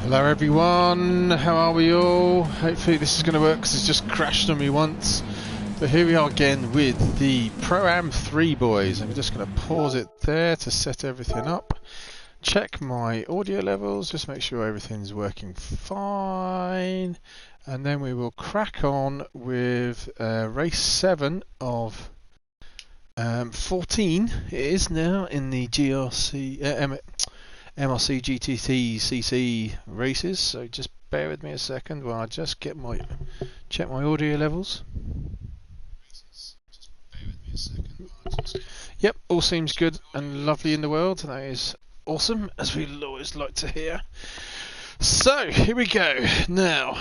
Hello everyone, how are we all? Hopefully this is going to work because it's just crashed on me once. But here we are again with the Pro-Am 3 boys. I'm just going to pause it there to set everything up. Check my audio levels, just make sure everything's working fine. And then we will crack on with race 7 of 14 it is now in the MRC GTTCC races, so just bear with me a second while I just check my audio levels. Yep, all seems good and lovely in the world. That is awesome, as we always like to hear. So here we go. Now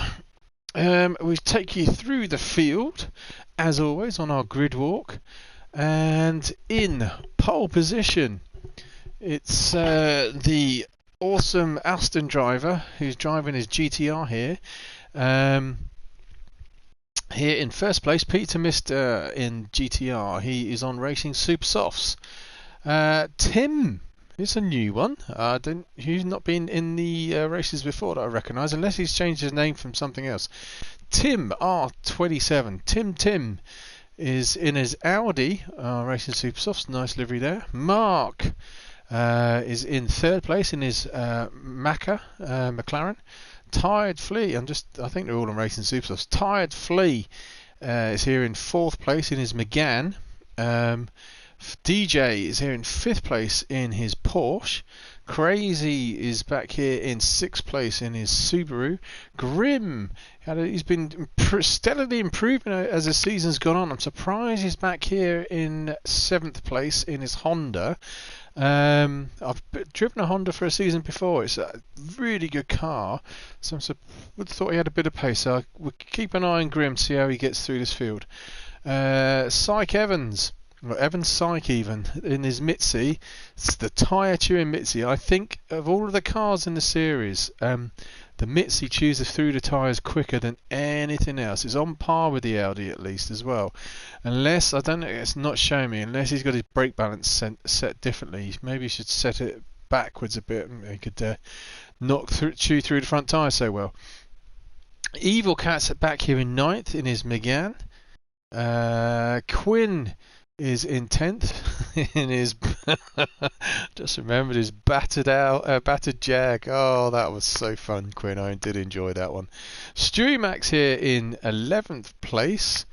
we take you through the field as always on our grid walk, and in pole position it's the awesome Aston driver who's driving his GTR here. Here in first place, Peter Mister in GTR. He is on racing Super Softs. Tim is a new one. He's not been in the races before that I recognise, unless he's changed his name from something else. Tim R27. Tim is in his Audi racing Super Softs. Nice livery there. Mark is in third place in his McLaren. Tired Flea, I think they're all on racing Super Softs. Tired Flea is here in fourth place in his Megane. DJ is here in fifth place in his Porsche. Crazy is back here in sixth place in his Subaru. Grim, he's been steadily improving as the season's gone on. I'm surprised he's back here in seventh place in his Honda. I've driven a Honda for a season before. It's a really good car, so I would have thought he had a bit of pace. So we'll keep an eye on Grim, see how he gets through this field. Syke Evans, or Evans Syke even, in his Mitzi. It's the tyre chewing Mitzi. I think of all of the cars in the series, the Mitzi chews through the tyres quicker than anything else. It's on par with the Audi at least as well. Unless, I don't know, it's not showing me, unless he's got his brake balance set differently. Maybe he should set it backwards a bit and he could chew through the front tyre so well. Evil Cat's back here in ninth in his Megane. Quinn is in 10th in his just remembered his battered Jag. Oh, that was so fun, Quinn. I did enjoy that one. Stewie Max here in 11th place,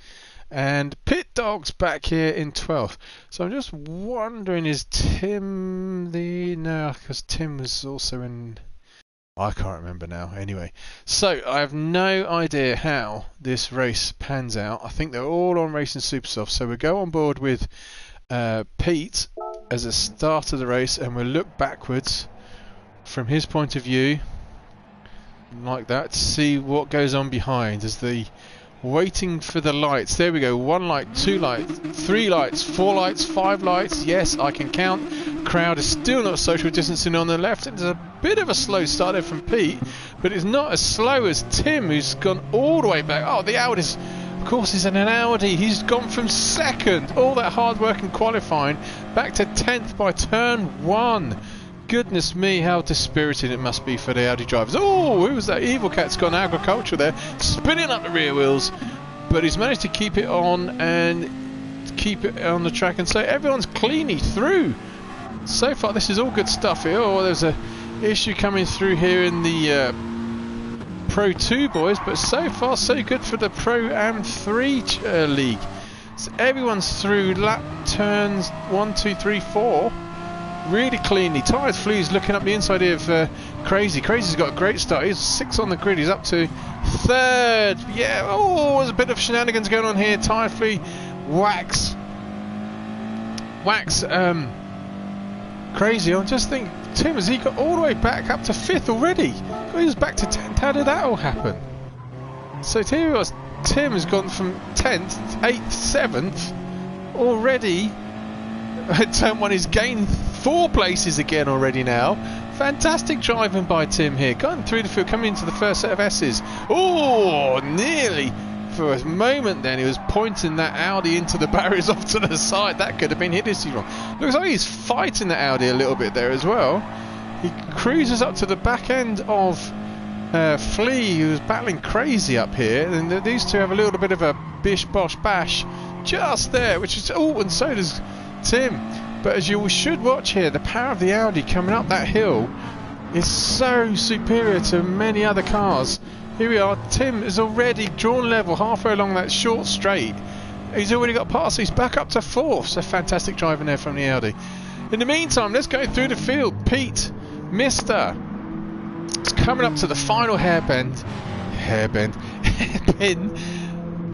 and Pit Dog's back here in 12th. So I'm just wondering, is Tim because Tim was also in, I can't remember now. Anyway, so I have no idea how this race pans out. I think they're all on racing Super Soft, so we'll go on board with Pete as a start of the race, and we'll look backwards from his point of view like that to see what goes on behind as the waiting for the lights. There we go. 1 light, 2 lights, 3 lights, 4 lights, 5 lights. Yes, I can count. Crowd is still not social distancing on the left. It's a bit of a slow start there from Pete, but it's not as slow as Tim, who's gone all the way back. Oh, the Audi's, of course, he's in an Audi. He's gone from second, all that hard work and qualifying, back to 10th by turn 1. Goodness me, how dispiriting it must be for the Audi drivers. Oh, who was that? Evil Cat's gone agricultural there, spinning up the rear wheels, but he's managed to keep it on and keep it on the track, and so everyone's cleanly through. So far, this is all good stuff here. Oh, there's a issue coming through here in the Pro 2 boys, but so far so good for the Pro-Am 3 league. So everyone's through lap turns 1, 2, 3, 4. Really cleanly. Tyres Flea's looking up the inside here of Crazy. Crazy's got a great start. He's 6 on the grid. He's up to 3rd. Yeah, oh, there's a bit of shenanigans going on here. Tyre Flea wax Crazy. I just think, Tim, has he got all the way back up to 5th already? He was back to 10th. How did that all happen? So here he was. Tim has gone from 10th, 8th, 7th already. Turn 1 is gained 4 places again already now. Fantastic driving by Tim here. Going through the field, coming into the first set of S's. Oh, nearly. For a moment then, he was pointing that Audi into the barriers off to the side. That could have been hideously wrong. Looks like he's fighting the Audi a little bit there as well. He cruises up to the back end of Flea, who's battling Crazy up here, and these two have a little bit of a bish bosh bash just there, which is, oh, and so does Tim. But as you should watch here, the power of the Audi coming up that hill is so superior to many other cars. Here we are, Tim is already drawn level halfway along that short straight. He's already got past, he's back up to 4th. So fantastic driving there from the Audi. In the meantime, let's go through the field. Pete, Mister, it's coming up to the final hairpin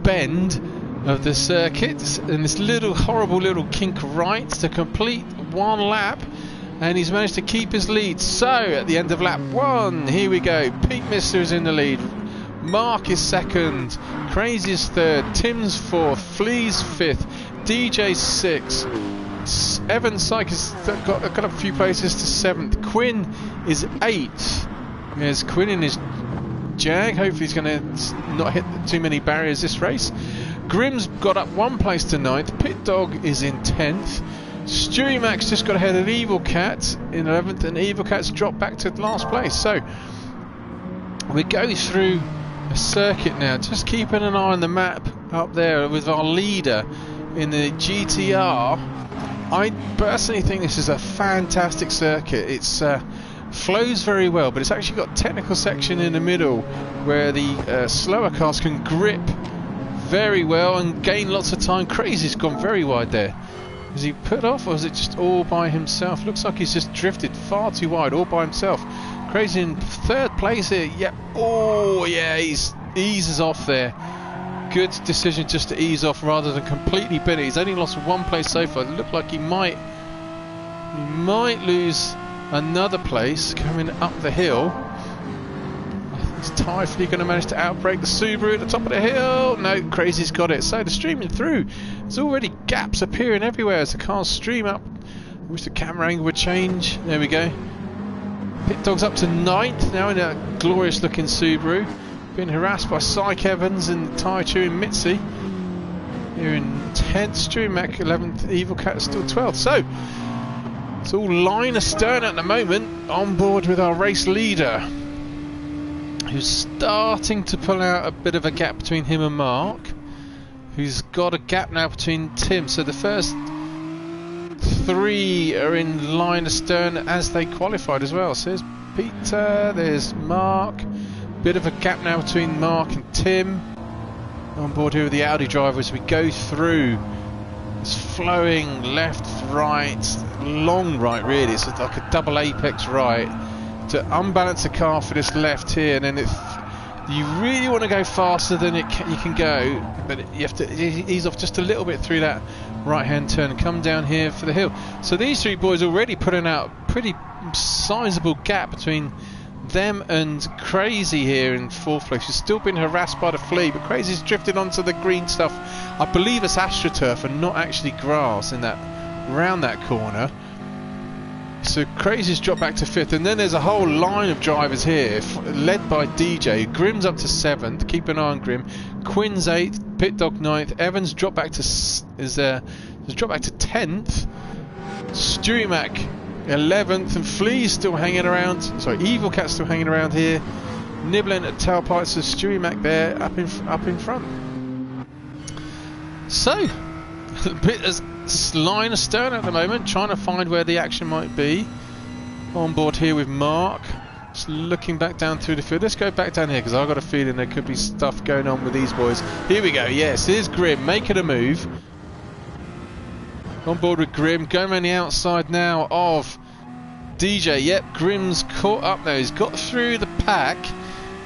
bend of the circuit, and this little horrible little kink right to complete one lap, and he's managed to keep his lead. So at the end of lap 1, here we go, Pete Mister is in the lead, Mark is 2nd, Crazy is 3rd, Tim's 4th, Flea's 5th, DJ's 6th, Evan Syke has got a few places to 7th, Quinn is 8th. There's Quinn in his Jag, hopefully he's going to not hit too many barriers this race. Grimm's got up 1 place to 9th, Pit Dog is in 10th, Stewie Max just got ahead of Evil Cat in 11th, and Evil Cat's dropped back to last place. So we go through a circuit now, just keeping an eye on the map up there with our leader in the GTR. I personally think this is a fantastic circuit. It's flows very well, but it's actually got a technical section in the middle where the slower cars can grip very well and gain lots of time. Crazy's gone very wide there. Is he put off, or is it just all by himself? Looks like he's just drifted far too wide all by himself. Crazy in 3rd place here. Yep. Oh yeah, he eases off there. Good decision just to ease off rather than completely bin it. He's only lost 1 place so far. It looked like he might lose another place coming up the hill. Is Typhley going to manage to outbrake the Subaru at the top of the hill? No, Crazy's got it. So the streaming through, there's already gaps appearing everywhere as the cars stream up. I wish the camera angle would change. There we go. Pit Dog's up to 9th now in a glorious looking Subaru. Being harassed by Syke Evans and Taichu and Mitzi. Here in 10th, Stewie Mac 11th, Evil Cat still 12th. So it's all line astern at the moment, on board with our race leader, who's starting to pull out a bit of a gap between him and Mark, who's got a gap now between Tim. So the first 3 are in line astern as they qualified as well. So there's Peter, there's Mark, bit of a gap now between Mark and Tim. On board here with the Audi driver as we go through. It's flowing left, right, long right really. It's like a double apex right to unbalance the car for this left here, and then you really want to go faster than you can go, but you have to ease off just a little bit through that right hand turn and come down here for the hill. So these 3 boys already putting out a pretty sizable gap between them and Crazy here in 4th place. He's still been harassed by the Flea, but Crazy's drifted onto the green stuff. I believe it's AstroTurf and not actually grass in that round that corner. So Crazy's dropped back to 5th, and then there's a whole line of drivers here led by DJ. Grimm's up to 7th, keep an eye on Grimm. Quinn's 8th, Pit Dog 9th, Evans dropped back to 10th, Stewie Mac 11th, and Flea's still hanging around. Sorry, Evil Cat's still hanging around here, nibbling at tailpipes. So Stewie Mac there up in front. So a bit as line astern at the moment, trying to find where the action might be. On board here with Mark, just looking back down through the field. Let's go back down here because I've got a feeling there could be stuff going on with these boys. Here we go. Yes, here's Grimm making a move. On board with Grimm, going around the outside now of DJ. Yep, Grimm's caught up there. He's got through the pack.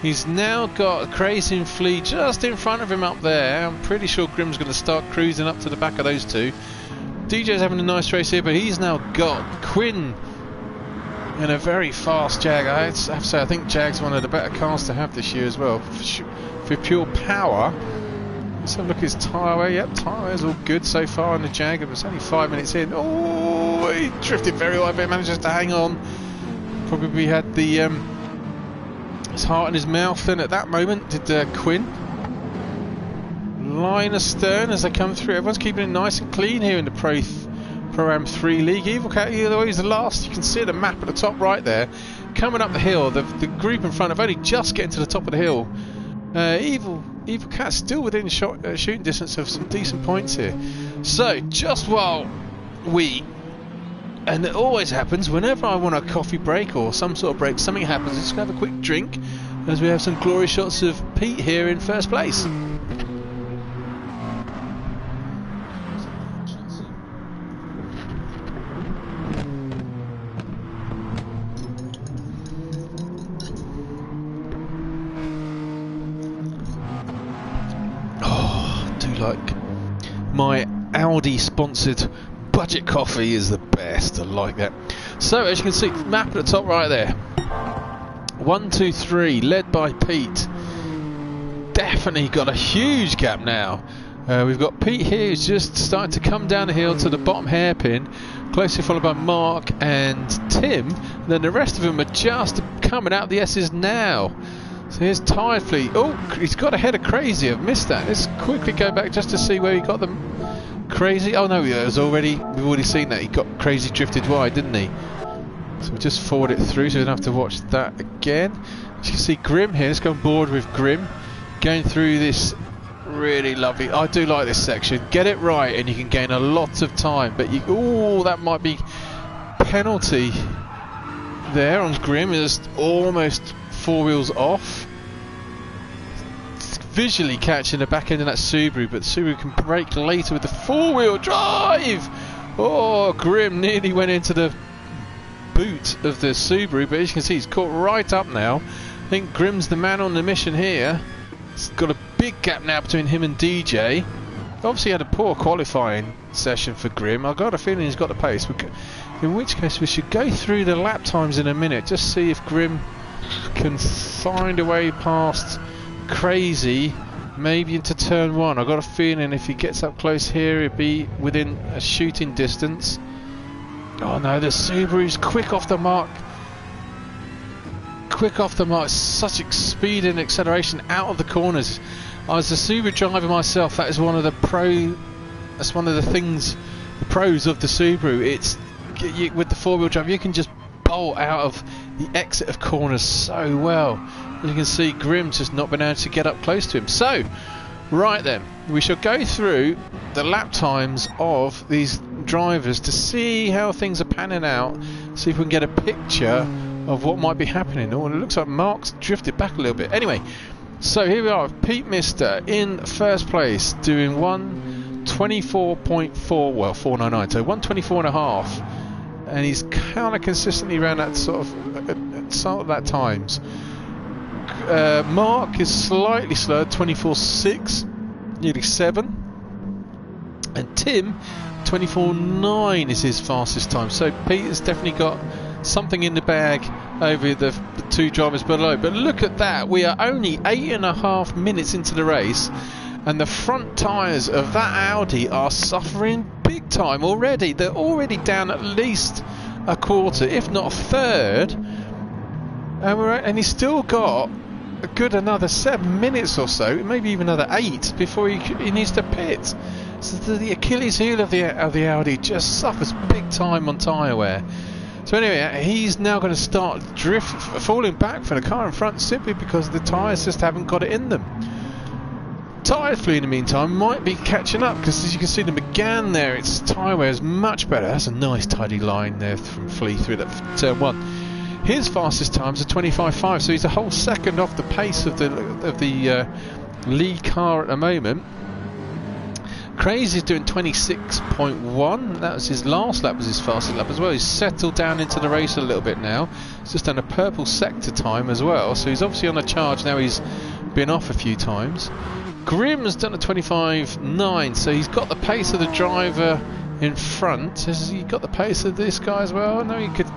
He's now got Crazy and Flea just in front of him up there. I'm pretty sure Grimm's going to start cruising up to the back of those 2. DJ's having a nice race here, but he's now got Quinn in a very fast Jag. I have to say, I think Jag's one of the better cars to have this year as well for pure power. Let's have a look at his tyre wear. Yep, tyre wear's all good so far on the Jag. It was only 5 minutes in. Oh, he drifted very wide, but manages to hang on. Probably had the his heart in his mouth then at that moment, did Quinn. Line astern as they come through. Everyone's keeping it nice and clean here in the Pro-Am 3 League. Evil Cat, although he's the last, you can see the map at the top right there. coming up the hill. The group in front have only just getting to the top of the hill. Evil Cat's still within shooting distance of some decent points here. So just while and it always happens whenever I want a coffee break or some sort of break, something happens. Let's have a quick drink as we have some glorious shots of Pete here in first place. Like my Audi sponsored budget coffee is the best. I like that. So as you can see, map at the top right there, 1, 2, 3 led by Pete. Definitely got a huge gap now. We've got Pete here who's just starting to come down the hill to the bottom hairpin, closely followed by Mark and Tim, and then the rest of them are just coming out the S's now. So here's Tide Fleet. Oh, he's got ahead of Crazy. I've missed that. Let's quickly go back just to see where he got them. Crazy. Oh no, it was already. We've already seen that he got Crazy drifted wide, didn't he? So we just forward it through, so we don't have to watch that again. As you can see, Grim here. Let's go on board with Grim, going through this really lovely. I do like this section. Get it right, and you can gain a lot of time. But you, oh, that might be penalty there on Grim. Is almost 4 wheels off. Visually catching the back end of that Subaru, but the Subaru can brake later with the 4-wheel drive. Oh, Grim nearly went into the boot of the Subaru, but as you can see, he's caught right up now. I think Grim's the man on the mission here. It's got a big gap now between him and DJ. Obviously had a poor qualifying session for Grim. I've got a feeling he's got the pace, in which case we should go through the lap times in a minute, just see if Grim can find a way past Crazy, maybe into turn 1. I've got a feeling if he gets up close here, he'll be within a shooting distance. Oh no, the Subaru's quick off the mark. Quick off the mark, such speed and acceleration out of the corners. As a Subaru driver myself, that is one of the things, the pros of the Subaru. It's with the 4-wheel drive, you can just bolt out of the exit of corners so well. As you can see, Grim's just not been able to get up close to him. So, right then, we shall go through the lap times of these drivers to see how things are panning out, see if we can get a picture of what might be happening. Oh, and it looks like Mark's drifted back a little bit. Anyway, so here we are, Pete Mister in first place, doing 1:24.4, well, 4:99, so 1:24.5. And he's kind of consistently around that sort of that times. Mark is slightly slower, 24.6, nearly 7, and Tim 24.9 is his fastest time. So Pete has definitely got something in the bag over the two drivers below. But look at that, we are only 8.5 minutes into the race, and the front tyres of that Audi are suffering big time already. They're already down at least a quarter, if not a third, and he's still got a good another 7 minutes or so, maybe even another 8 before he needs to pit. So the Achilles heel of the Audi just suffers big time on tyre wear. So anyway, he's now going to start falling back for the car in front simply because the tyres just haven't got it in them. Tide Fleet in the meantime might be catching up, because as you can see, the McGann there, its tyre wear is much better. That's a nice tidy line there from Flea through that turn 1. His fastest times are 25.5, so he's a whole second off the pace of the lead car at the moment. Crazy's doing 26.1. That was his last lap, was his fastest lap as well. He's settled down into the race a little bit now. He's just done a purple sector time as well, so he's obviously on a charge now. He's been off a few times. Grim's done a 25.9, so he's got the pace of the driver in front. Has he got the pace of this guy as well? No, he could.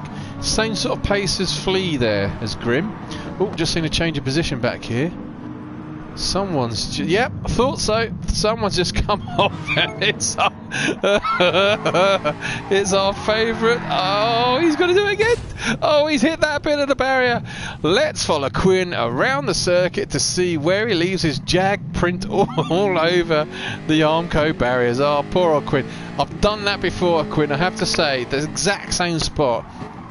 Same sort of pace as Flea there, as Grim. Oh, just seen a change of position back here. Someone's... Yep, I thought so. Someone's just come off. It's our favourite. Oh, he's going to do it again. Oh, he's hit that bit of the barrier. Let's follow Quinn around the circuit to see where he leaves his Jag print all over the Armco barriers. Oh, poor old Quinn. I've done that before, Quinn, I have to say. The exact same spot.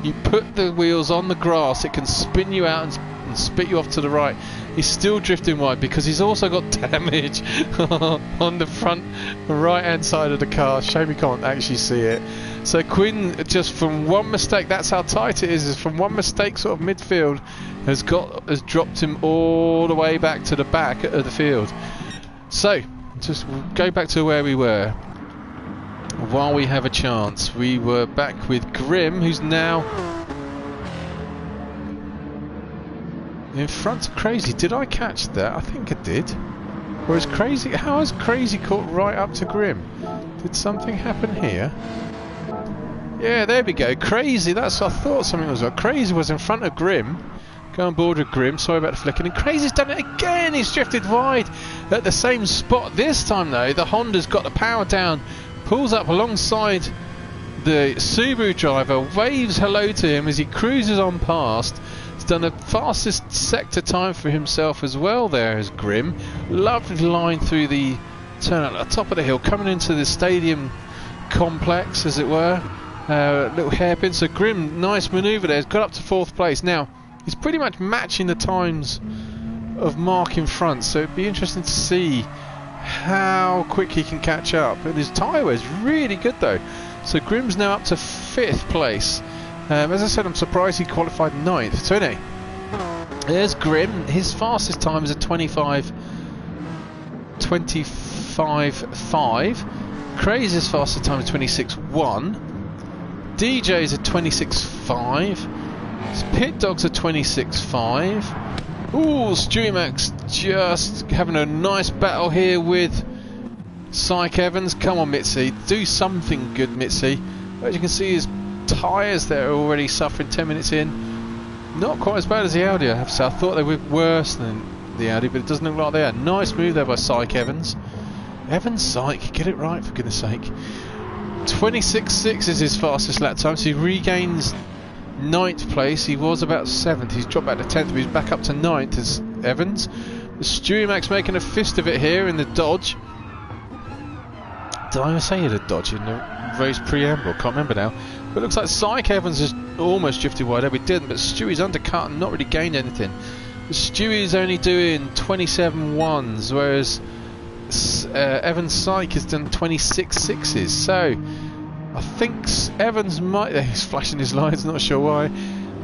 you put the wheels on the grass, it can spin you out and spit you off to the right. He's still drifting wide because he's also got damage on the front right hand side of the car. Shame we can't actually see it. So Quinn, just from one mistake, that's how tight it is from one mistake sort of midfield, has dropped him all the way back to the back of the field. So just go back to where we were while we have a chance. We were back with Grim, who's now in front of Crazy. Did I catch that? I think I did. Or is Crazy... How has Crazy caught right up to Grim? Did something happen here? Yeah, there we go. Crazy, that's what I thought something was wrong. Crazy was in front of Grim. Go on board with Grim. Sorry about the flicking. And Crazy's done it again. He's drifted wide at the same spot. This time, though, the Honda's got the power down. Pulls up alongside the Subaru driver. Waves hello to him as he cruises on past. Done the fastest sector time for himself as well there as Grim. Lovely line through the turn at the top of the hill, coming into the stadium complex as it were. Little hairpin. So Grim, nice manoeuvre there, has got up to 4th place. Now he's pretty much matching the times of Mark in front, so it'd be interesting to see how quick he can catch up. And his tyre wear is really good though. So Grim's now up to 5th place. As I said, I'm surprised he qualified 9th. So anyway, there's Grim. His fastest time is a 25.5. Crazy's fastest time is 26.1. DJ's a 26.5. Pit Dog's a 26.5. Ooh, Stewie Max just having a nice battle here with Syke Evans. Come on, Mitzi, do something good, Mitzi. As you can see, his tyres there are already suffering 10 minutes in. Not quite as bad as the Audi, I have to say. I thought they were worse than the Audi, but it doesn't look like they are. Nice move there by Syke Evans. Syke, get it right for goodness sake. 26.6 is his fastest lap time, so he regains 9th place. He was about 7th, he's dropped back to 10th, but he's back up to 9th as Evans. Stewie Max making a fist of it here in the Dodge. Did I ever say he had a Dodge in the race preamble? Can't remember now. But it looks like Syke Evans has almost drifted wide. We didn't, but Stewie's undercut and not really gained anything. Stewie's only doing 27.1s, whereas Evans Syke has done 26.6s. So I think Evans might... He's flashing his lights, not sure why. I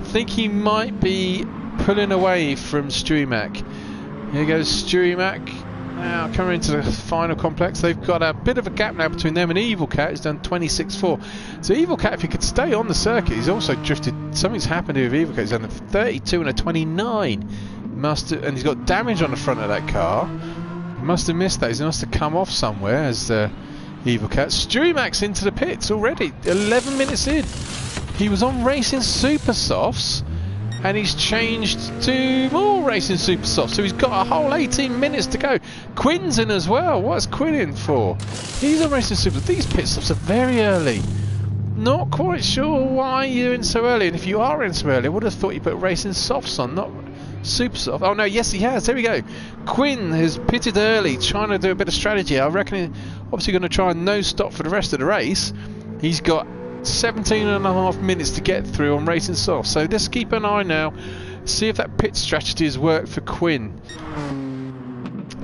think he might be pulling away from Stewie Mac. Here goes Stewie Mac. Now coming into the final complex, they've got a bit of a gap now between them and Evil Cat, who's done 26.4. So Evil Cat, if he could stay on the circuit, he's also drifted. Something's happened here with Evil Cat. He's done a 32 and a 29. And he's got damage on the front of that car. He must have missed that. He must have come off somewhere as Evil Cat. Stewie Max into the pits already. 11 minutes in. He was on Racing Super Softs, and he's changed to more Racing Super Soft, so he's got a whole 18 minutes to go. Quinn's in as well. What's Quinn in for? He's on Racing Super. These pit stops are very early. Not quite sure why you're in so early, and if you are in so early, I would have thought you put Racing Softs on, not Super Soft. Oh no, yes he has. There we go. Quinn has pitted early, trying to do a bit of strategy. I reckon he's obviously going to try and no stop for the rest of the race. He's got 17.5 minutes to get through on Racing Soft, so let's keep an eye now, see if that pit strategy has worked for Quinn.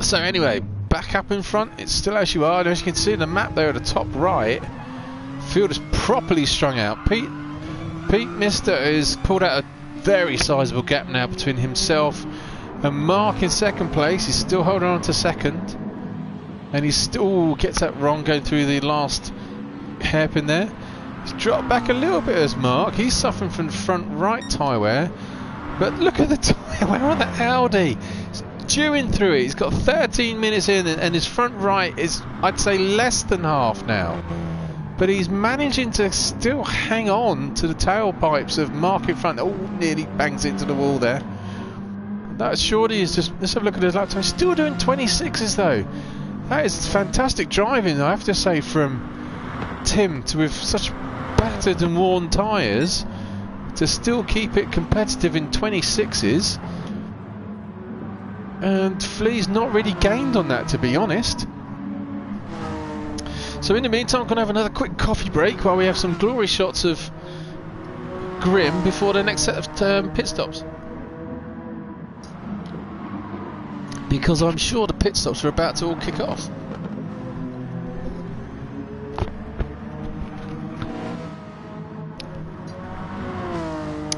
So anyway, back up in front, it's still as you are, and as you can see in the map there at the top right, field is properly strung out. Pete Mister has pulled out a very sizable gap now between himself and Mark in 2nd place. He's still holding on to 2nd, and he still gets that wrong going through the last hairpin there. He's dropped back a little bit as Mark. He's suffering from front right tyre wear. But look at the tyre wear on the Audi. He's chewing through it. He's got 13 minutes in, and his front right is, I'd say, less than half now. But he's managing to still hang on to the tailpipes of Mark in front. Oh, nearly bangs into the wall there. That surely is just... Let's have a look at his lap time. He's still doing 26s though. That is fantastic driving, I have to say, from Tim, with such battered and worn tyres, to still keep it competitive in 26s. And Flea's not really gained on that, to be honest. So in the meantime, I'm going to have another quick coffee break while we have some glory shots of Grim before the next set of pit stops? Because I'm sure the pit stops are about to all kick off.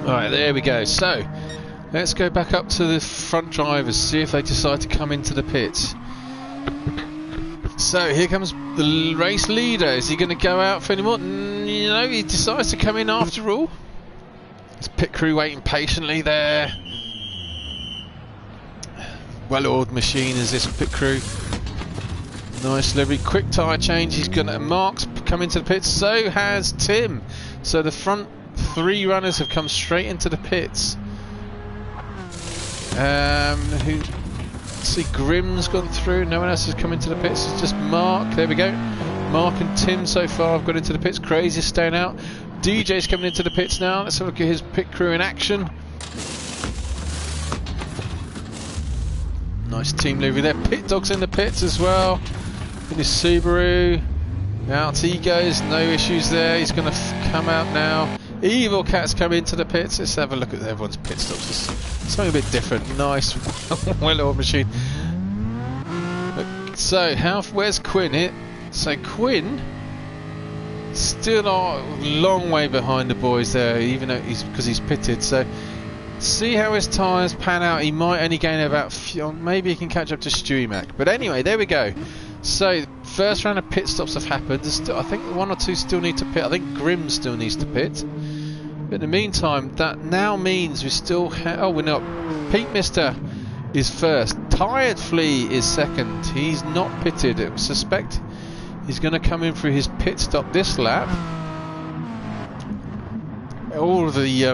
Alright, there we go. So, let's go back up to the front drivers, see if they decide to come into the pits. So, here comes the race leader. Is he going to go out for any more? You know, he decides to come in after all. His pit crew waiting patiently there. Well-oiled machine is this pit crew. Nice livery, quick tyre change. He's going to Mark's come into the pits. So has Tim. So the front three runners have come straight into the pits. See, Grim's gone through. No one else has come into the pits. It's just Mark. There we go. Mark and Tim so far have got into the pits. Crazy's staying out. DJ's coming into the pits now. Let's have a look at his pit crew in action. Nice team livery there. Pit Dog's in the pits as well. In his Subaru. Out he goes. No issues there. He's going to come out now. Evil Cat's come into the pits. Let's have a look at everyone's pit stops. It's something a bit different. Nice, well-oiled machine. So, where's Quinn here? So Quinn still a long way behind the boys there, even though because he's pitted. So, see how his tyres pan out. He might only gain about maybe he can catch up to Stewie Mac. But anyway, there we go. So, first round of pit stops have happened. I think one or two still need to pit. I think Grim still needs to pit. But in the meantime, that now means we still have... we're not. Pete Mister is first. Tired Flea is second. He's not pitted. I suspect he's going to come in for his pit stop this lap. All of the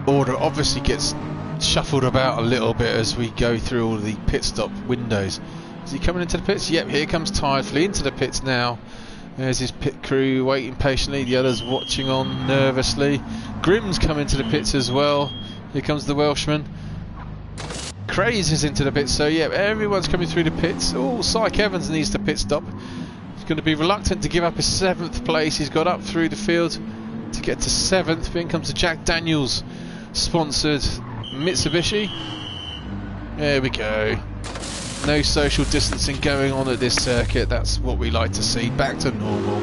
order obviously gets shuffled about a little bit as we go through all of the pit stop windows. Is he coming into the pits? Yep, here comes Tired Flea into the pits now. There's his pit crew waiting patiently, the others watching on nervously. Grim's come into the pits as well. Here comes the Welshman. Craze is into the pits, so yeah, everyone's coming through the pits. Oh, Syke Evans needs to pit stop. He's going to be reluctant to give up his 7th place. He's got up through the field to get to 7th. Then comes the Jack Daniels sponsored Mitsubishi. There we go. No social distancing going on at this circuit. That's what we like to see. Back to normal.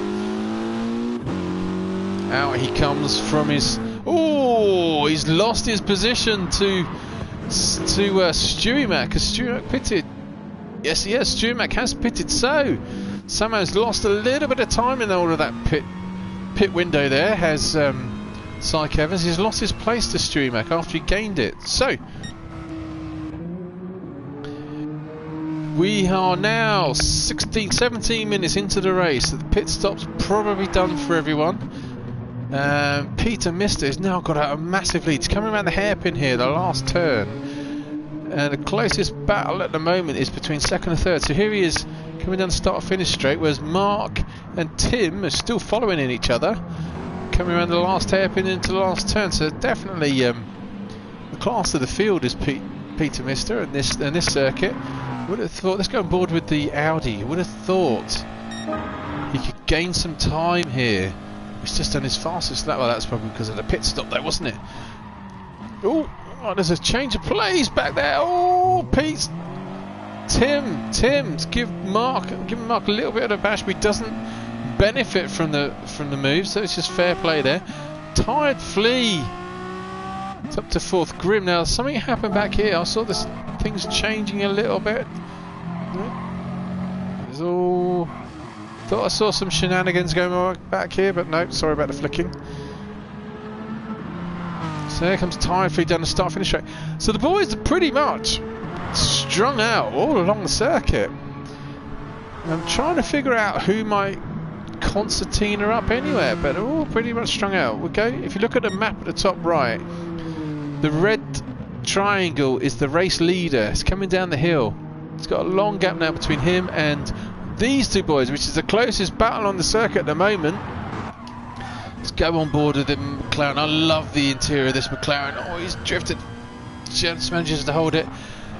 Out he comes from his... Oh, he's lost his position to Stewie Mac, because Stewie Mac pitted. Yes, Stewie Mac has pitted. So somehow he's lost a little bit of time in all of that pit window there. Has Syke Evans. He's lost his place to Stewie Mac after he gained it. So we are now 17 minutes into the race. The pit stop's probably done for everyone. Peter Mister has now got out a massive lead. He's coming around the hairpin here, the last turn. And the closest battle at the moment is between second and third. So here he is coming down the start-finish straight, whereas Mark and Tim are still following in each other. Coming around the last hairpin into the last turn. So definitely the class of the field is Peter Mister and this circuit. Would have thought, let's go on board with the Audi. Would have thought he could gain some time here. He's just done his fastest lap. Well, that's probably because of the pit stop there, wasn't it? Oh, there's a change of plays back there. Oh, Pete, Tim, give Mark a little bit of a bash, but he doesn't benefit from the move, so it's just fair play there. Tired Flea. It's up to 4th. Grim. Now something happened back here. I saw this things changing a little bit. It's all. Thought I saw some shenanigans going on back here, but no. Sorry about the flicking. So here comes Tired Flea down the start-finish straight. So the boys are pretty much strung out all along the circuit. I'm trying to figure out who might concertina up anywhere, but they're all pretty much strung out. We'll go. If you look at the map at the top right. The red triangle is the race leader. It's coming down the hill. It's got a long gap now between him and these two boys, which is the closest battle on the circuit at the moment. Let's go on board with the McLaren. I love the interior of this McLaren. Oh, he's drifted. Just manages to hold it.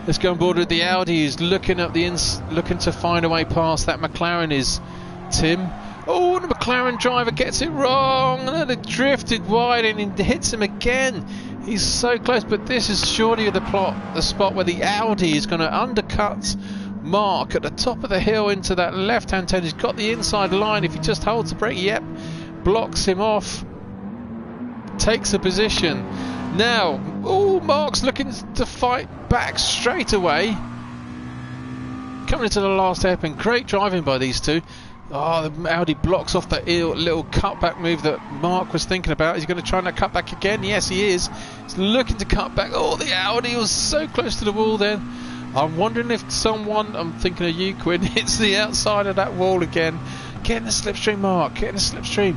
Let's go on board with the Audi. He's looking up looking to find a way past that McLaren is Tim. Oh, the McLaren driver gets it wrong, and it drifted wide and it hits him again. He's so close, but this is surely the spot where the Audi is going to undercut Mark at the top of the hill into that left-hand turn. He's got the inside line. If he just holds the brake, yep, blocks him off, takes a position. Now, oh, Mark's looking to fight back straight away. Coming into the last hairpin, great driving by these two. Oh, the Audi blocks off that little cutback move that Mark was thinking about. He's going to try and cut back again. Yes, he is. He's looking to cut back. Oh, the Audi was so close to the wall then. I'm wondering if someone, I'm thinking of you, Quinn, hits the outside of that wall again. Get in the slipstream, Mark. Get in the slipstream.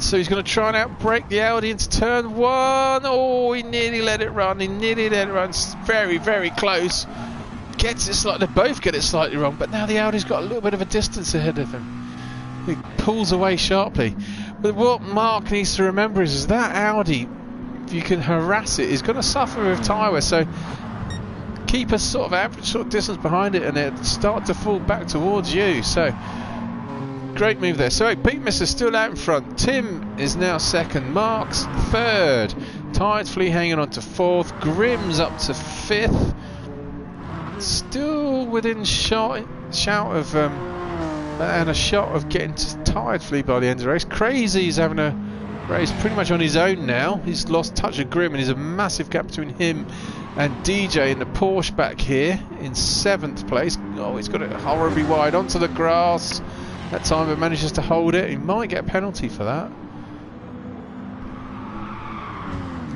So he's going to try and outbrake the Audi into turn one. Oh, he nearly let it run. He nearly let it run. It's very, very close. Gets it slightly, they both get it slightly wrong, but now the Audi's got a little bit of a distance ahead of him. He pulls away sharply. But what Mark needs to remember is that Audi, if you can harass it, is going to suffer with tyre wear. So keep a sort of average sort of distance behind it, and it start to fall back towards you. So great move there. So Pete Misser still out in front. Tim is now second. Mark's third. Tide Flea hanging on to fourth. Grimm's up to fifth. Still within shout of and a shot of getting to Tide Flea by the end of the race. Crazy's having a race pretty much on his own now. He's lost touch of Grimm, and there's a massive gap between him and DJ in the Porsche back here in 7th place. Oh, he's got it horribly wide onto the grass. That time it manages to hold it. He might get a penalty for that.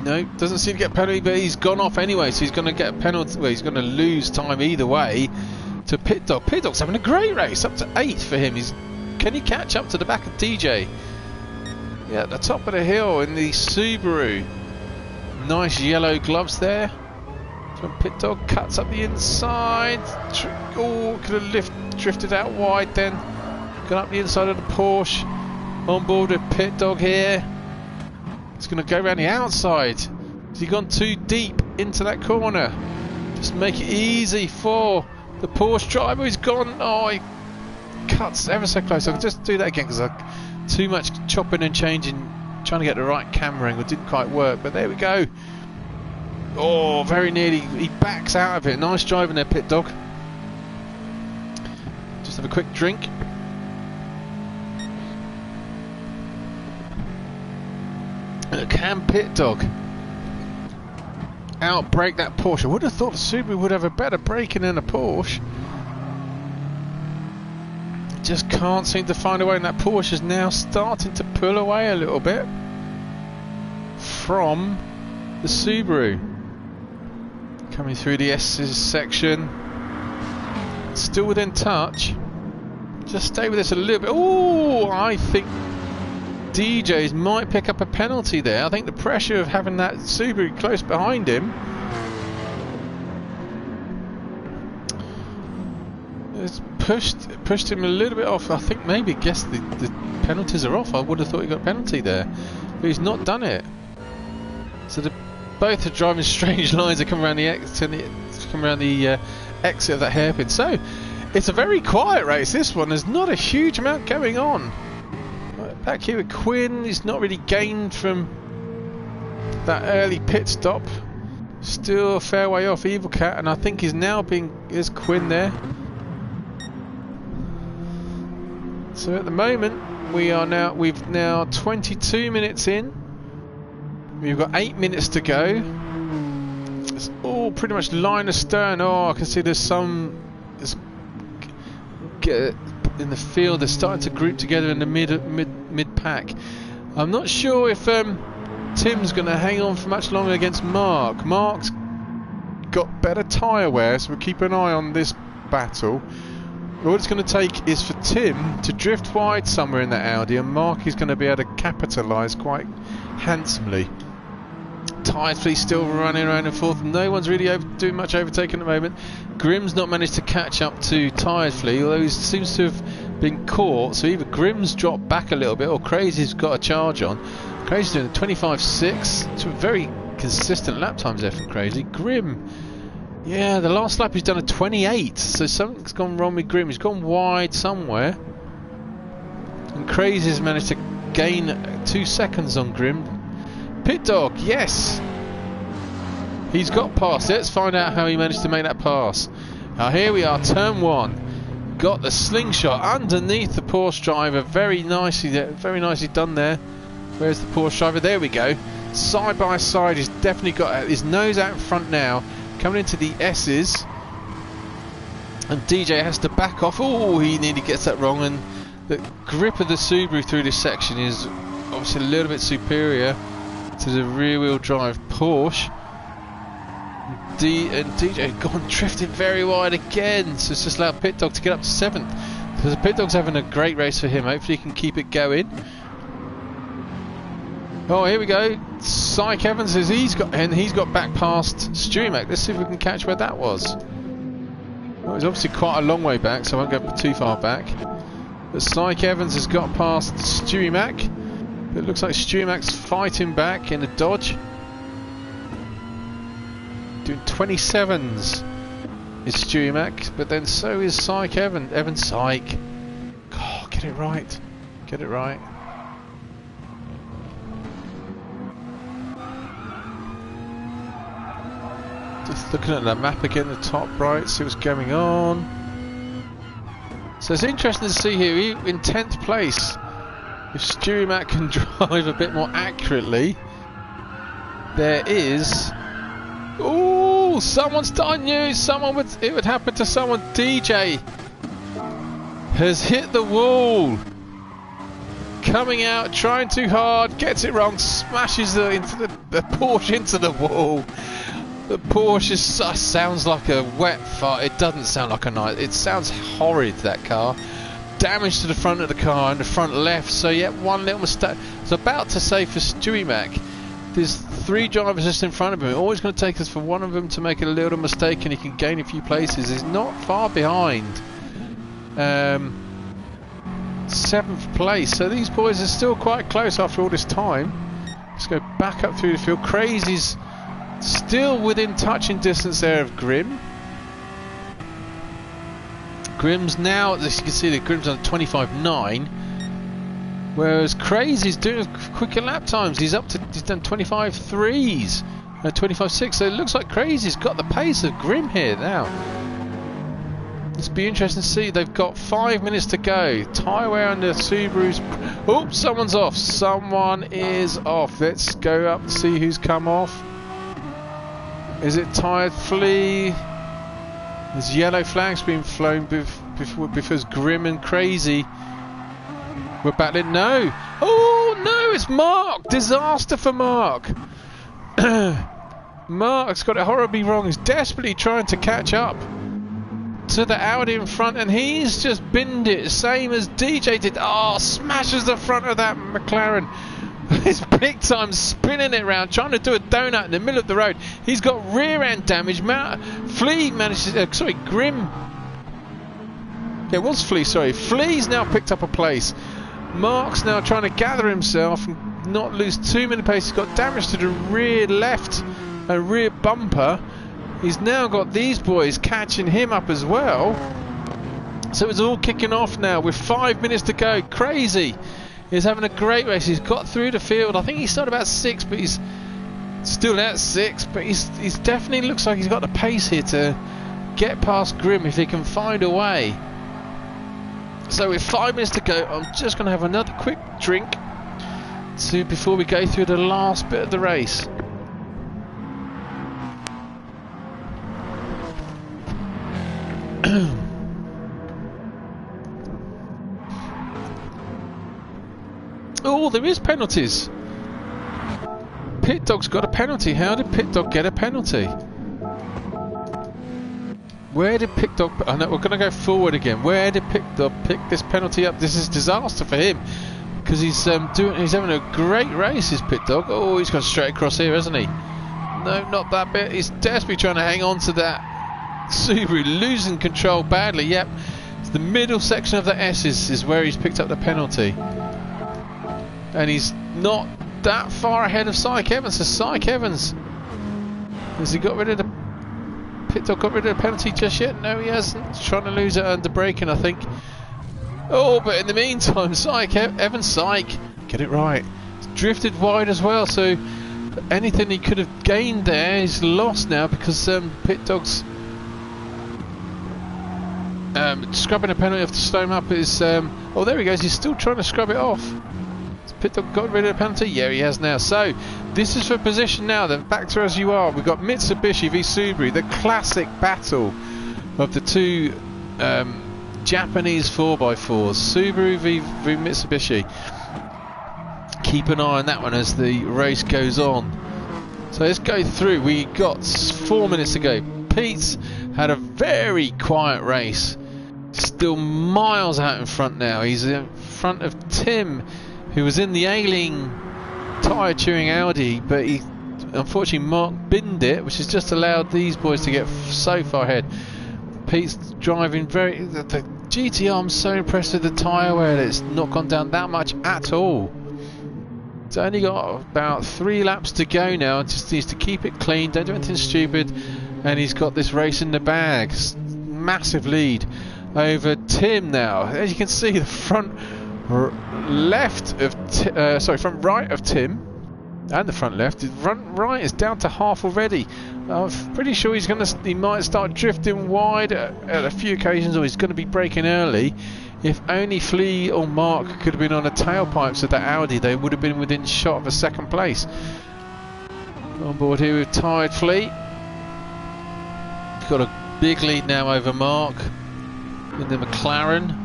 No, doesn't seem to get a penalty, but he's gone off anyway, so he's going to get a penalty. Well, he's going to lose time either way to Pit Dog. Pit Dog's having a great race, up to 8th for him. Can he catch up to the back of DJ? Yeah, at the top of the hill in the Subaru. Nice yellow gloves there. So Pit Dog cuts up the inside. Oh, could have drifted out wide then. Gone up the inside of the Porsche. On board with Pit Dog here. It's going to go around the outside. Has he gone too deep into that corner? Just make it easy for the Porsche driver. He's gone. Oh, he cuts ever so close. I'll just do that again because too much chopping and changing, trying to get the right camera angle. Didn't quite work, but there we go. Oh, very nearly. He backs out of it. Nice driving there, Pit Dog. Just have a quick drink. Can Pit Dog outbrake that Porsche? I would have thought the Subaru would have a better braking than a Porsche. Just can't seem to find a way, and that Porsche is now starting to pull away a little bit from the Subaru. Coming through the S's section, still within touch. Just stay with this a little bit. Oh, I think DJs might pick up a penalty there. I think the pressure of having that Subaru close behind him has pushed him a little bit off. I think maybe the penalties are off. I would have thought he got a penalty there, but he's not done it. So both are driving strange lines that come around the exit of that hairpin. So it's a very quiet race, this one. There's not a huge amount going on. Back here with Quinn, he's not really gained from that early pit stop. Still a fair way off Evil Cat, and I think he's now is Quinn there. So at the moment we've now 22 minutes in. We've got 8 minutes to go. It's all pretty much line astern. Oh, I can see there's some in the field. They're starting to group together in the mid pack. I'm not sure if Tim's going to hang on for much longer against Mark. Mark's got better tyre wear, so we'll keep an eye on this battle. All it's going to take is for Tim to drift wide somewhere in that Audi, and Mark is going to be able to capitalise quite handsomely. Tide Flea still running around and forth. No one's really doing much overtaking at the moment. Grimm's not managed to catch up to Tide Flea, although he seems to have been caught. So either Grimm's dropped back a little bit, or Crazy's got a charge on. Crazy's doing a 25.6. Some very consistent lap times there from Crazy. Grimm, yeah, the last lap he's done a 28. So something's gone wrong with Grimm. He's gone wide somewhere. And Crazy's managed to gain 2 seconds on Grim. Pit Dog, yes! He's got past. Let's find out how he managed to make that pass. Now here we are, turn 1. Got the slingshot underneath the Porsche driver. Very nicely done there. Where's the Porsche driver? There we go. Side by side, he's definitely got his nose out in front now. Coming into the S's. And DJ has to back off. Oh, he nearly gets that wrong. And the grip of the Subaru through this section is obviously a little bit superior to the rear-wheel drive Porsche. And DJ gone drifting very wide again, so it's just allowed Pit Dog to get up to 7th. So the Pit Dog's having a great race for him. Hopefully he can keep it going. Oh, here we go. Syke Evans says he's got back past Stewie Mac. Let's see if we can catch where that was. Well, it's obviously quite a long way back, so I won't go too far back. But Syke Evans has got past Stewie Mac. But it looks like Stewie Mac's fighting back in a Dodge. Doing 27s is Stewie Mac, but then so is Syke Evan Syke. Oh, get it right. Get it right. Just looking at the map again, the top right, see what's going on. So it's interesting to see here, in 10th place, if Stewie Mac can drive a bit more accurately, there is... Ooh, someone's done you. It would happen to someone. DJ has hit the wall. Coming out, trying too hard, gets it wrong, smashes the Porsche into the wall. The Porsche sounds like a wet fart. It doesn't sound like a nice. It sounds horrid, that car. Damage to the front of the car and the front left. So yeah, one little mistake. I was about to say for Stewie Mac, there's 3 drivers just in front of him. It's always going to take us for one of them to make a little mistake and he can gain a few places. He's not far behind. 7th place. So these boys are still quite close after all this time. Let's go back up through the field. Crazy's still within touching distance there of Grim. Grim's now, as you can see, the Grim's on 25.9. Whereas Crazy's doing quicker lap times. He's done 25.3s, 25.6. So it looks like Crazy's got the pace of Grim here now. It's be interesting to see. They've got 5 minutes to go. Tyre wear on the Subarus. Oh, someone's off. Someone is off. Let's go up and see who's come off. Is it Tired Flea? There's yellow flags being flown because Grim and Crazy we're battling. No. Oh no, it's Mark. Disaster for Mark. Mark's got it horribly wrong. He's desperately trying to catch up to the Audi in front and he's just binned it, same as DJ did. Oh, smashes the front of that McLaren. It's big time, spinning it around, trying to do a donut in the middle of the road. He's got rear end damage. Flea manages, Grim. Yeah, it was Flea, sorry. Flea's now picked up a place. Mark's now trying to gather himself and not lose too many pace. He's got damage to the rear left and rear bumper. He's now got these boys catching him up as well. So it's all kicking off now with 5 minutes to go. Crazy is having a great race. He's got through the field. I think he started about 6, but he's still at 6. But he's definitely looks like he's got the pace here to get past Grim if he can find a way. So with 5 minutes to go, I'm just going to have another quick drink before we go through the last bit of the race. Oh, there is penalties. Pit Dog's got a penalty. How did Pit Dog get a penalty? Where did Pit Dog... I know we're going to go forward again. Where did Pit Dog pick this penalty up? This is disaster for him because he's having a great race, his Pit Dog. Oh, he's gone straight across here, hasn't he? No, not that bit. He's desperately trying to hang on to that Subaru, losing control badly. Yep, it's the middle section of the S is where he's picked up the penalty, and he's not that far ahead of Syke Evans. So Syke Evans, has he got rid of the... Pit Dog got rid of the penalty just yet? No, he hasn't. He's trying to lose it under braking, I think. Oh, but in the meantime, Evan Syke, get it right, drifted wide as well, so anything he could have gained there is lost now, because Pit Dog's scrubbing a penalty off to slow him up. Is oh, there he goes, he's still trying to scrub it off. Has Pit Dog got rid of the penalty? Yeah, he has now. So this is for position now then. Back to as you are. We've got Mitsubishi v Subaru, the classic battle of the two Japanese 4x4s, Subaru v Mitsubishi. Keep an eye on that one as the race goes on. So let's go through. We got 4 minutes to go. Pete's had a very quiet race, still miles out in front now. He's in front of Tim, who was in the ailing tyre chewing Audi, but he unfortunately Mark binned it, which has just allowed these boys to get so far ahead. Pete's driving the GTR, I'm so impressed with the tyre wear. It's not gone down that much at all. It's only got about 3 laps to go now. Just needs to keep it clean, don't do anything stupid, and he's got this race in the bag. Massive lead over Tim now. As you can see, the front right of Tim, and the front left. The front right is down to half already. I'm pretty sure he might start drifting wide at a few occasions, or he's going to be braking early. If only Flea or Mark could have been on the tailpipes of that Audi, they would have been within shot of a second place. On board here with tired Flea. He's got a big lead now over Mark in the McLaren,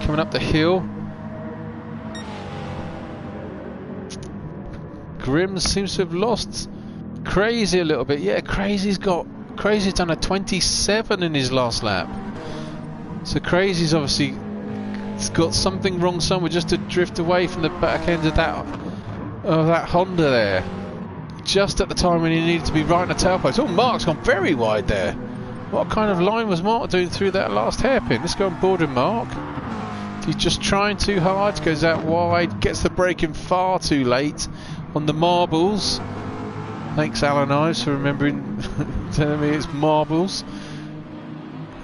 coming up the hill. Grimm seems to have lost Crazy a little bit. Yeah, Crazy's done a 27 in his last lap. So Crazy's obviously got something wrong somewhere, just to drift away from the back end of that Honda there, just at the time when he needed to be right in the tailpipe. Oh, Mark's gone very wide there. What kind of line was Mark doing through that last hairpin? Let's go on board with Mark. He's just trying too hard, goes out wide, gets the braking far too late on the marbles. Thanks Alan Ives for remembering telling me it's marbles.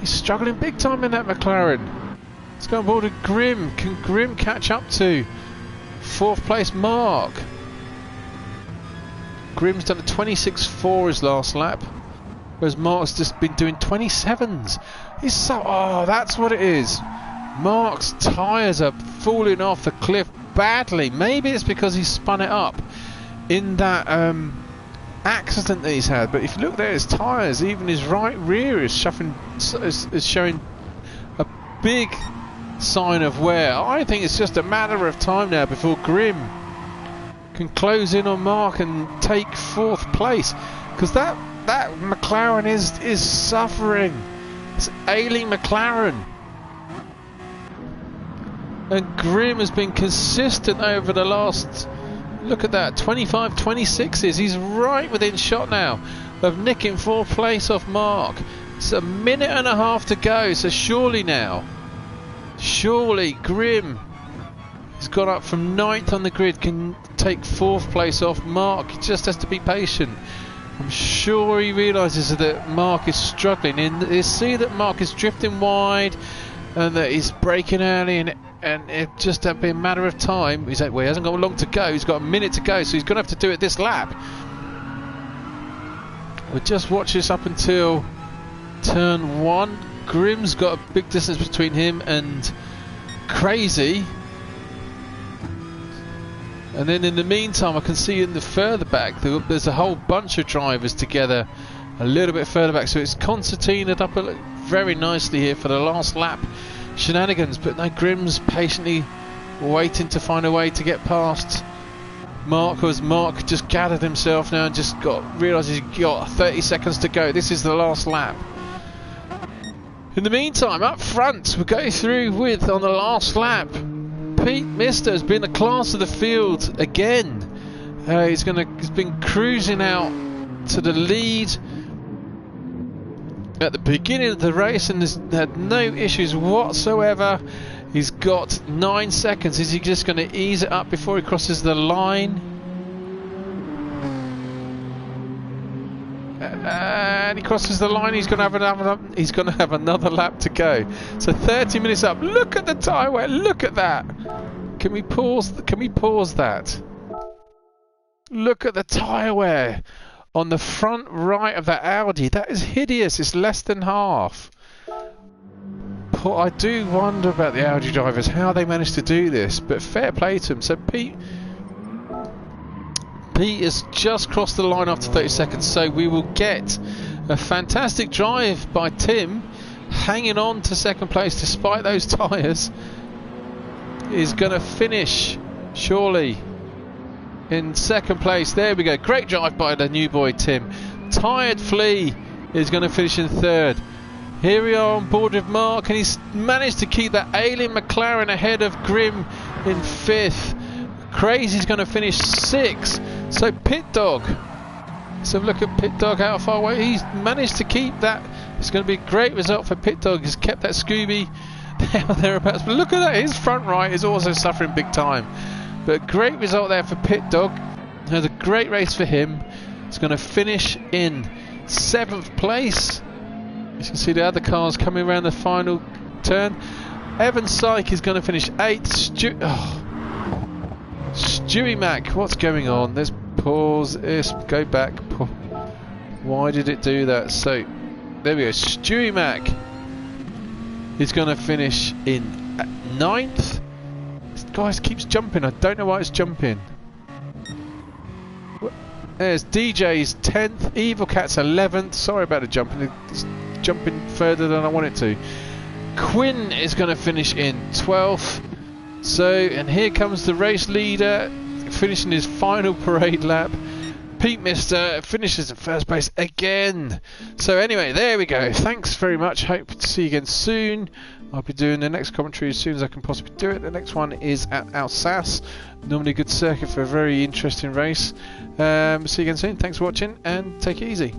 He's struggling big time in that McLaren. Let's go on board with Grimm. Can Grimm catch up to 4th place Mark? Grimm's done a 26.4 his last lap, whereas Mark's just been doing 27s. He's so... oh, that's what it is. Mark's tyres are falling off the cliff badly. Maybe it's because he spun it up in that accident that he's had, but if you look there, his tyres, even his right rear is showing a big sign of wear. I think it's just a matter of time now before Grimm can close in on Mark and take 4th place, because that McLaren is suffering. It's ailing McLaren, and Grimm has been consistent over the last, look at that, 25, 26s. He's right within shot now of nicking 4th place off Mark. It's a minute and a half to go, so surely Grimm has gone up from 9th on the grid, can take 4th place off Mark. He just has to be patient. I'm sure he realises that Mark is struggling. You see that Mark is drifting wide and that he's braking early, and it just have been a matter of time. He hasn't got long to go, he's got a minute to go, so he's going to have to do it this lap. We'll just watch this up until turn 1. Grimm's got a big distance between him and Crazy, and then in the meantime I can see in the further back there's a whole bunch of drivers together a little bit further back, so it's concertinaed up very nicely here for the last lap shenanigans. But no, Grimm's patiently waiting to find a way to get past Mark, as Mark just gathered himself now and just realises he's got 30 seconds to go. This is the last lap. In the meantime, up front, we'll go through with, on the last lap, Pete Mister has been the class of the field again. He's been cruising out to the lead at the beginning of the race and has had no issues whatsoever. He's got 9 seconds. Is he just going to ease it up before he crosses the line? and he crosses the line. He's going to have another lap to go. So 30 minutes up. Look at the tyre wear. Look at that. Can we pause? Can we pause that? Look at the tyre wear on the front right of that Audi. That is hideous. It's less than half. I do wonder about the Audi drivers, how they managed to do this, but fair play to them. So Pete has just crossed the line after 30 seconds, so we will get a fantastic drive by Tim, hanging on to second place despite those tyres. Is going to finish surely in second place. There we go, great drive by the new boy Tim. Tired Flea is going to finish in third. Here we are on board with Mark, and he's managed to keep that alien McLaren ahead of Grim in fifth. Crazy's going to finish sixth. So Pit Dog, let's have a look at Pit Dog, how far away. He's managed to keep that. It's going to be a great result for Pit Dog. He's kept that Scooby thereabouts. But look at that, his front right is also suffering big time. But great result there for Pit Dog. It was a great race for him. He's going to finish in seventh place. You can see the other cars coming around the final turn. Evan Syke is going to finish 8th. Stewie Mac, what's going on? Let's pause this, go back. Why did it do that? So, there we go. Stewie Mac is going to finish in 9th. This guy keeps jumping. I don't know why it's jumping. There's DJ's 10th. Evil Cat's 11th. Sorry about the jumping. It's jumping further than I want it to. Quinn is going to finish in 12th. So, and here comes the race leader finishing his final parade lap. Pete Mister finishes in first place again. So anyway, there we go. Thanks very much. Hope to see you again soon. I'll be doing the next commentary as soon as I can possibly do it. The next one is at Alsace. Normally a good circuit for a very interesting race. See you again soon. Thanks for watching and take it easy.